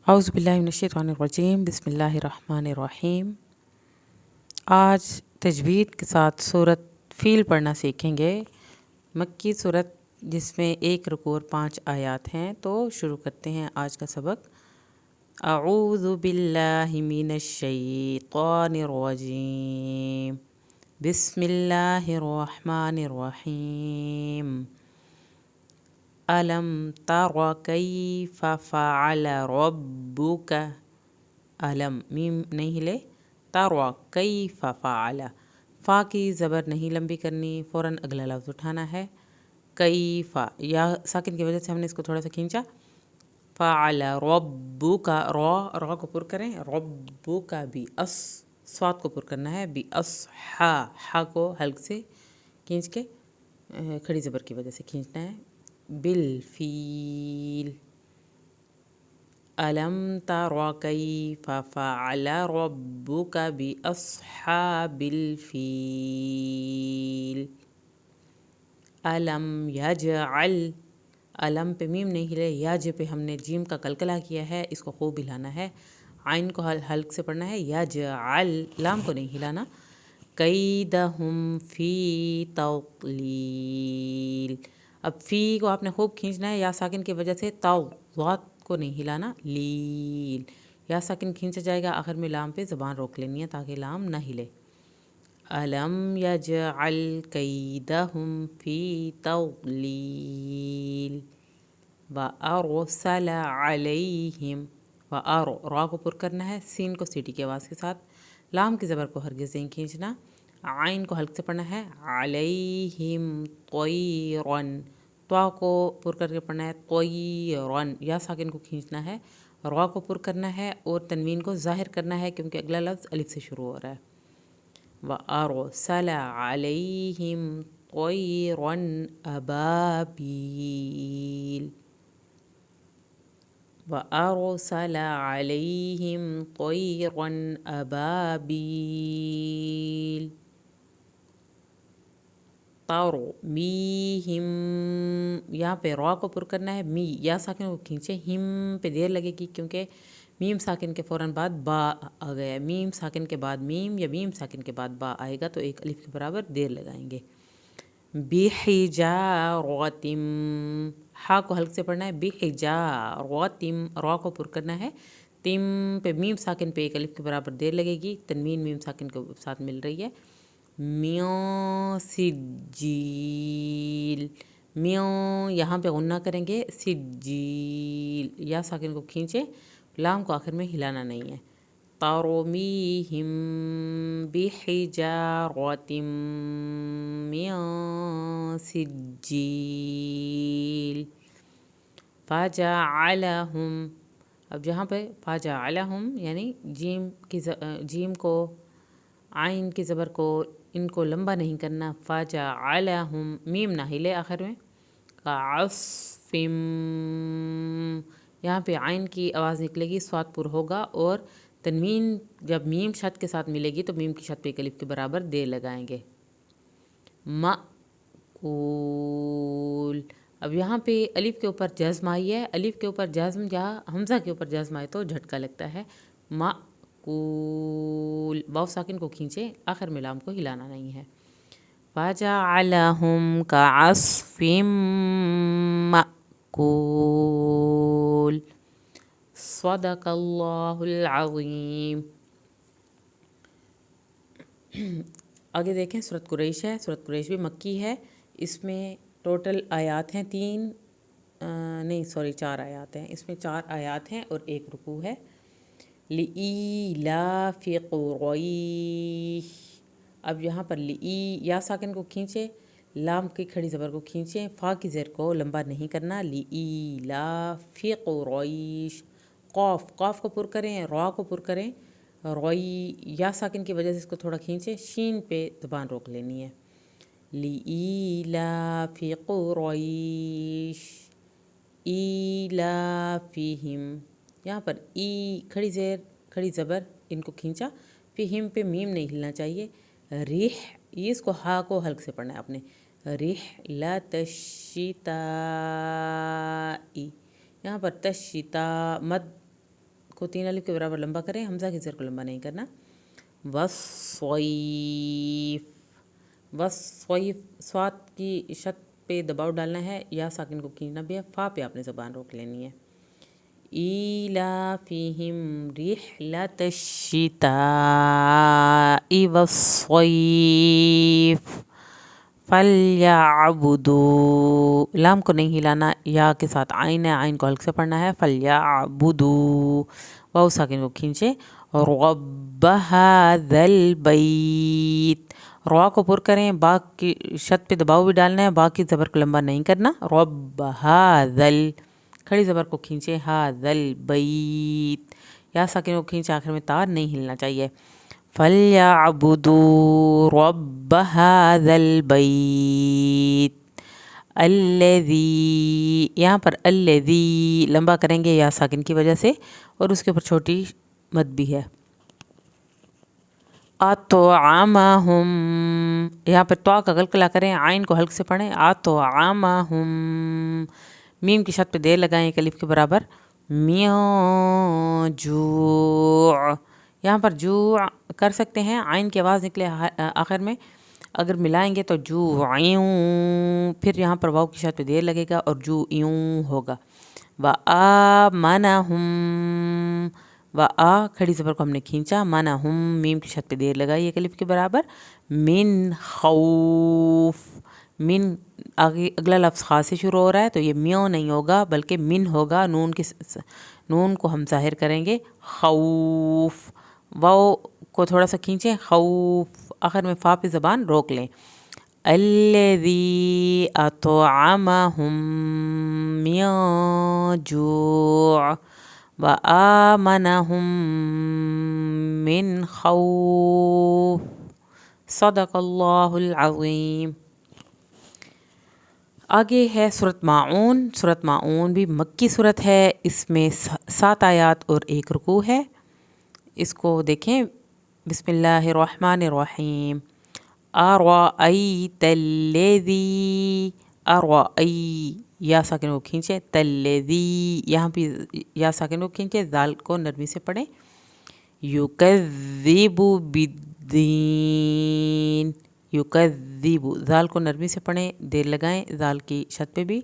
اعوذ باللہ من الشیطان الرجیم، بسم اللہ الرحمن الرحیم۔ آج تجوید کے ساتھ سورۃ فیل پڑھنا سیکھیں گے۔ مکی سورت جس میں 1 رکوع اور 5 آیات ہیں۔ تو شروع کرتے ہیں آج کا سبق۔ اعوذ باللہ من الشیطان الرجیم، بسم اللہ الرحمن الرحیم۔ الم تر کیف فعل ربک، الم میم نہیں ہلے، تر کیف فعل، فا کی زبر نہیں لمبی کرنی، فوراً اگلا لفظ اٹھانا ہے۔ کیف یا ساکن کی وجہ سے ہم نے اس کو تھوڑا سا کھینچا۔ فعل ربک، را کو پر کریں، ربک بھی اس، صاد کو پر کرنا ہے، بھی اس، ہا کو حلق سے کھینچ کے کھڑی زبر کی وجہ سے کھینچنا ہے۔ بالفیل، الم تر کیف فعل ربک باصحاب الفیل۔ الم یجعل، الم پہ میم نہیں ہلے، یاج پہ ہم نے جیم کا قلقلہ کیا ہے، اس کو خوب ہلانا ہے۔ عین کو حلق سے پڑھنا ہے، یجعل، لام کو نہیں ہلانا۔ کیدہم فی تضلیل، اب فی کو آپ نے خوب کھینچنا ہے، یا ساکن کی وجہ سے ضاد کو نہیں ہلانا، لیل، یا ساکن کھینچا جائے گا، آخر میں لام پہ زبان روک لینی ہے تاکہ لام نہ ہلے۔ الم یجعل کیدہم فی تضلیل وارسل علیہم، را کو پر کرنا ہے، سین کو سیٹی کی آواز کے ساتھ، لام کی زبر کو ہرگز نہیں کھینچنا، عین کو حلق سے پڑھنا ہے، علیہم طیرن، طا کو پر کر کے پڑھنا ہے، طیرن، یا ساکن کو کھینچنا ہے، را کو پر کرنا ہے اور تنوین کو ظاہر کرنا ہے کیونکہ اگلا لفظ الف سے شروع ہو رہا ہے۔ وَأَرْسَلَ عَلَيْهِمْ طَيْرًا أَبَابِيلَ، وَأَرْسَلَ عَلَيْهِمْ طَيْرًا أَبَابِيلَ تَرْمِيهِمْ، یہاں پہ را کو پر کرنا ہے، می یا ساکن کو کھینچے، ہم پہ دیر لگے گی کیونکہ میم ساکن کے فوراً بعد با آ گیا، میم ساکن کے بعد میم یا میم ساکن کے بعد با آئے گا تو ایک الف کے برابر دیر لگائیں گے۔ بِحِجَارَةٍ، ہا کو حلق سے پڑھنا ہے، بِحِجَارَةٍ، را کو پر کرنا ہے، تم پہ میم ساکن پہ ایک الف کے برابر دیر لگے گی، تنوین میم ساکن کے ساتھ مل رہی ہے۔ میوں سجیل، میوں یہاں پہ غنہ کریں گے، سجیل، یا ساکن کو کھینچے، لام کو آخر میں ہلانا نہیں ہے۔ ترمیہم بحجارۃ من سجیل فجعلہم، اب جہاں پہ فجعلہم یعنی جیم کو، عین کی زبر کو، ان کو لمبا نہیں کرنا، فجعلہم، میم نہ ہلے آخر میں، کعصف، یہاں پہ عین کی آواز نکلے گی، صاد پر ہوگا اور تنوین جب میم شد کے ساتھ ملے گی تو میم کی شد پہ ایک الف کے برابر دیر لگائیں گے۔ مأکول، اب یہاں پہ الف کے اوپر جزم آئی ہے، الف کے اوپر جزم یا حمزہ کے اوپر جزم آئے تو جھٹکا لگتا ہے۔ مأکول، واو ساکن کو کھینچے، آخر میں لام کو ہلانا نہیں ہے۔ فَجَعَلَهُمْ كَعَصْفٍ مَأْکُولٍ، صدق اللہ العظیم۔ آگے دیکھیں، سورۃ قریش ہے، سورۃ قریش بھی مکی ہے، اس میں ٹوٹل آیات ہیں 4 آیات ہیں، اس میں 4 آیات ہیں اور 1 رکوع ہے۔ لِإِيلَافِ قُرَیش، اب یہاں پر یا ساکن کو کھینچے، لام کی کھڑی زبر کو کھینچیں، فا کی زیر کو لمبا نہیں کرنا، لِإِيلَافِ قُرَیش، قاف کو پر کریں، را کو پر کریں، روئی یا ساکن کی وجہ سے اس کو تھوڑا کھینچیں، شین پہ زبان روک لینی ہے۔ لِإِيلَافِ قُرَیش إِيلَافِهِمْ، یہاں پر کھڑی زیر کھڑی زبر ان کو کھینچا، فہم پہ میم نہیں ہلنا چاہیے، یہ اس کو ہا کو حلق سے پڑھنا ہے آپ نے، رحلۃ الشتاء، یہاں پر تشتا مد को 3 अलिफ के बराबर लंबा करें, हमज़ा की ज़र को लंबा नहीं करना। वस्सैफ, वस्सैफ, स्वाद की शत पे दबाव डालना है, या साकिन को खींचना भी है, फा पे आपने ज़बान रोक लेनी है। ईलाफिहिम रिहलतश्शिताइ वस्सैफ फलयाबुदू, लाम को नहीं हिलाना, या के साथ आइन है, आइन को हल्क से पढ़ना है। फलयाबुदू, वाव साकिन को खींचे। रब्ब हाज़ल बैत, रॉ को पुर करें, बा की शत पे दबाव भी डालना है, बा की ज़बर को लंबा नहीं करना। रब्ब हाज़ल, खड़ी ज़बर को खींचे, हाज़ल बैत, या साकिन को खींचे, आखिर में तार नहीं हिलना चाहिए। फलयाबुदू रब्ब हाज़ल बैत अल्लज़ी, यहाँ पर अल्लज़ी लंबा करेंगे या साकिन की वजह से, और उसके ऊपर छोटी मद भी है। अतआमहुम, यहाँ पर तो का गलगला करें, आइन को हल्क से पढ़ें। अतआमहुम, मीम की शत पे देर लगाएं एक अलिफ के बराबर। मिन जू, यहाँ पर जू कर सकते हैं, आइन की आवाज़ निकले आखिर में, अगर मिलाएंगे तो जू यूं, फिर यहाँ पर वाव की शत पे देर लगेगा और जू यूं होगा। व आमनहुम, व आ खड़ी ज़बर को हमने खींचा, माना हम मीम की शत पे देर लगाई एक अलिफ के बराबर। मिन खौफ, मिन आगे अगला लफ्ज़ खा से शुरू हो रहा है, तो ये म्यों नहीं होगा बल्कि मिन होगा, नून को हम ज़ाहिर करेंगे। खौफ, वाव को थोड़ा सा खींचें, खौफ, आखिर में फ़ा पे ज़बान रोक लें। अल्लज़ी अतअमहुम मिन जू' व आमनहुम मिन खौफ। सदक़ल्लाहुल अज़ीम। आगे है सूरत माऊन। सूरत माऊन भी मक्की सूरत है, इसमें 7 आयात और 1 रुकू है। इसको देखें। बिस्मिल्लाहिर्रहमानिर्रहीम। अरअयतल्लज़ी, अरअई, या साकिन को खींचे, तल्लज़ी, यहाँ भी या साकिन को खींचे, दाल को नरमी से पढ़ें। युकज़्ज़िबु बिद्दीन, युकज़्ज़िबु, दाल को नरमी से पढ़ें, देर लगाएं दाल की शत पे भी।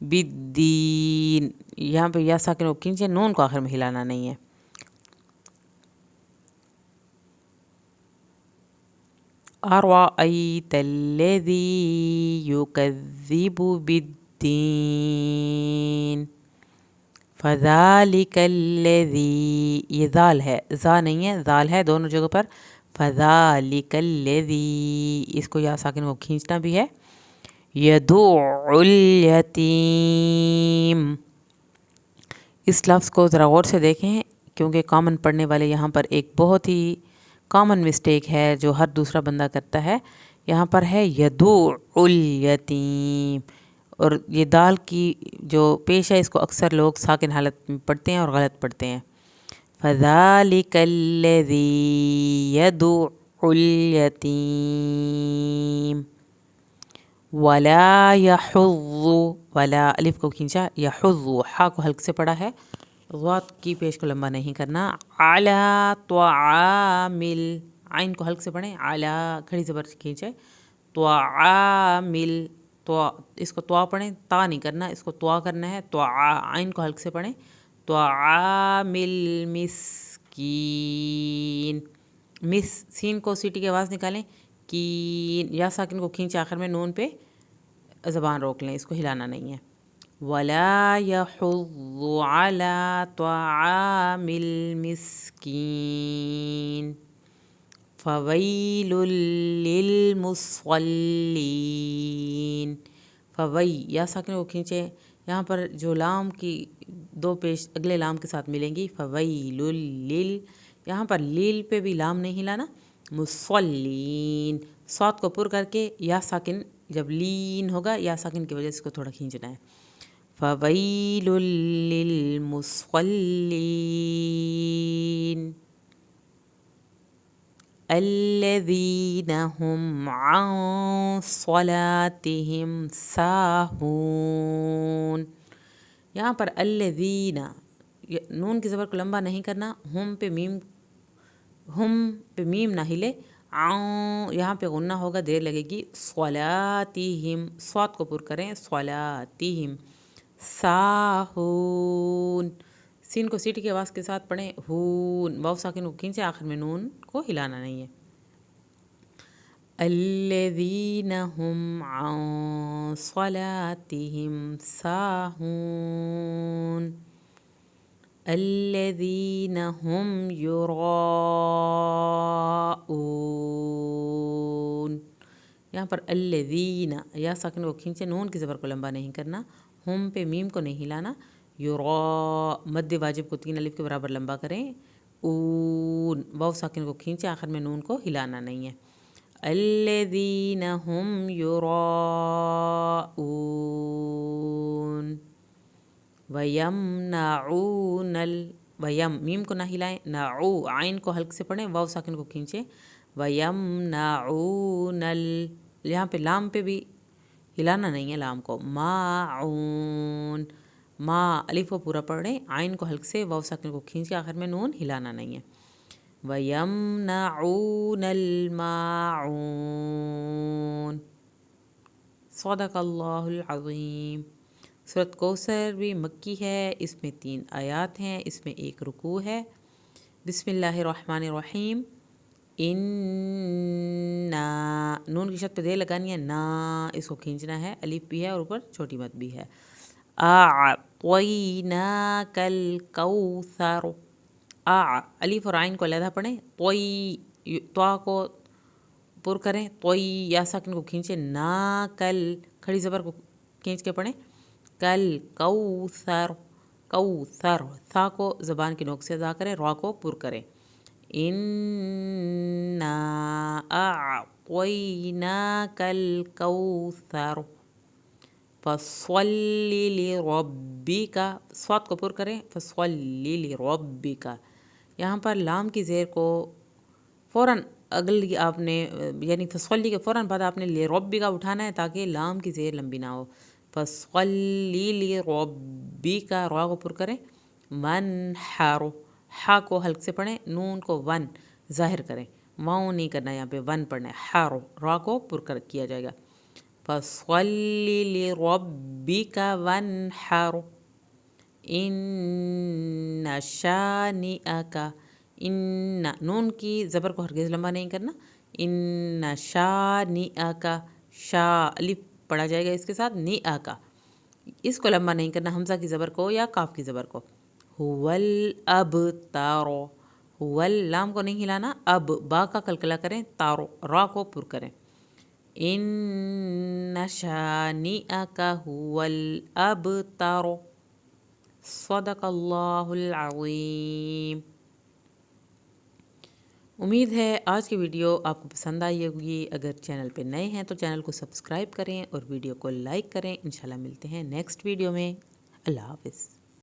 बिद्दीन, यहाँ पे या साकिन को खींचे, नून को आखिर में हिलाना नहीं है। अरअयतल्लज़ी युकज़्ज़िबु बिद्दीन फ़ज़ालिकल्लज़ी, ये ज़ाल है, ज़ा नहीं है, ज़ाल है दोनों जगह पर। फ़ज़ालिकल्लज़ी, इसको या साकिन को खींचना भी है। यदुउल यतीम, इस लफ्ज़ को ज़रा गौर से देखें, क्योंकि कॉमन पढ़ने वाले यहाँ पर एक बहुत ही कॉमन मिस्टेक है जो हर दूसरा बंदा करता है। यहाँ पर है यदुउल यतीम, और ये दाल की जो पेश है इसको अक्सर लोग साकिन हालत में पढ़ते हैं और गलत पढ़ते हैं। फ़ज़ालिकल्लज़ी यदुउल यतीम वला यहुज़्ज़ु, वला अलिफ को खींचा, यहुज़्ज़ु हा को हल्क से पढ़ा है, ज़ात की पेश को लंबा नहीं करना। अला त्वामिल, आइन को हल्क से पढ़ें, अला खड़ी ज़बर से खींचे, त्वामिल, त्वा, इसको त्वा पढ़ें, ता नहीं करना, इसको त्वा करना है। त्वा, आइन को हल्क से पढ़ें। त्वामिल मिस्कीन, मिस, सीन को सीटी की आवाज़ निकालें, कीन, या साकिन को खींचे, आखिर में नून पे ज़बान रोक लें, इसको हिलाना नहीं है। वला यहुज़्ज़ु अला त्वामिल मिस्कीन फ़वैलुल लिल मुस्वल्लीन, फ़वई, या साकिन को खींचे, यहाँ पर जो लाम की 2 पेश अगले लाम के साथ मिलेंगी। फ़वैलुल लिल, यहाँ पर लील पे भी लाम नहीं हिलाना। मुस्वल्लीन, सौत को पुर करके या साकिन जब लीन होगा, या साकिन की वजह से इसको थोड़ा खींचना है। फ़वैलुल लिल मुस्वल्लीन अल्लज़ीना हुम अन सलातिहिम साहून, यहाँ पर अल्लज़ीना नून की ज़बर को लंबा नहीं करना, हम पे मीम ना हिले, आँ यहाँ पे गुन्ना होगा, देर लगेगी। स्वलातिहिम, स्वाद को पुर करें, स्वलातिहिम। साहून, सीन को सीटी की आवाज़ के साथ पढ़ें, हून, वाव साकिन को खींचे, आखिर में नून को हिलाना नहीं है। الذين هم عن صلاتهم ساهون الذين هم يراءون। यहाँ पर الذين या साकिन को खींचे, नून की ज़बर को लंबा नहीं करना, हम पे मीम को नहीं हिलाना। युरा मद्द वाजिब को 3 अलिफ के बराबर लंबा करें। ऊन वाव साकिन को खींचे, आखिर में नून को हिलाना नहीं है। الذين هم يراءون वयमनाऊन वयम मीम को ना हिलाएं, नाऊ आइन को हल्क से पढ़ें, वाव साकिन को खींचे। वयमनाऊन, यहाँ पे लाम पे भी हिलाना नहीं है, लाम को। माऊन, मा अलिफ को पूरा पढ़ें, आइन को हल्क से, वाव साकिन को खींच के, आखिर में नून हिलाना नहीं है। वयमनाऊनल माऊन। सदक़ल्लाहुल अज़ीम। सूरत कौसर भी मक्की है, इसमें 3 आयात हैं, इसमें 1 रुकू है। बिस्मिल्लाहिर्रहमानिर्रहीम। इन्ना, नून की शत पे देर लगानी है, ना इसको खींचना है, अलिफ भी है और ऊपर छोटी मत भी है। अअतयनाकल कौसर, अलिफ और आइन को अलहदा पढ़ें, तोई त्वा को पुर करें, तोई या साकिन को खींचे, ना कल खड़ी ज़बर को खींच के पढ़ें, कल कौसर, कौसर सा को ज़बान की नोक से अदा करें, रा को पुर करें। इन्ना अअतयनाकल कौसर फस्वल्लि लिरब्बिका, स्वाद को पुर करें, फस्वल्लि लिरब्बिका। यहाँ पर लाम की ज़ेर को फ़ौरन अगली आपने यानी फस्वल्ली के फ़ौरन बाद आपने लिरब्बिका उठाना है, ताकि लाम की ज़ेर लंबी ना हो। फस्वल्लि लिरब्बिका, रा को पुर करें। वनहर, हा को हल्क से पढ़ें, नून को वन ज़ाहिर करें, वाऊ नहीं करना, यहाँ पे वन पढ़ना है। हारो, रा को पुर कर किया जाएगा। फस्वल्लि लिरब्बिका वनहर इन्ना शानिअका, इन्ना नून की ज़बर को हरगिज़ लंबा नहीं करना। इन्ना शानिअका, शा अलिफ पढ़ा जाएगा इसके साथ, निअका इसको लंबा नहीं करना, हमज़ा की ज़बर को या काफ की ज़बर को। हुवल अबतारो, हुवल लाम को नहीं हिलाना, अब बा का कलकला करें, तारो रा को पुर करें। इन्ना शानिअका हुवल अबतारो। सदक़ल्लाहुल अज़ीम। उम्मीद है आज की वीडियो आपको पसंद आई होगी। अगर चैनल पे नए हैं तो चैनल को सब्सक्राइब करें और वीडियो को लाइक करें। इंशाल्लाह मिलते हैं नेक्स्ट वीडियो में। अल्लाह हाफ़िज़।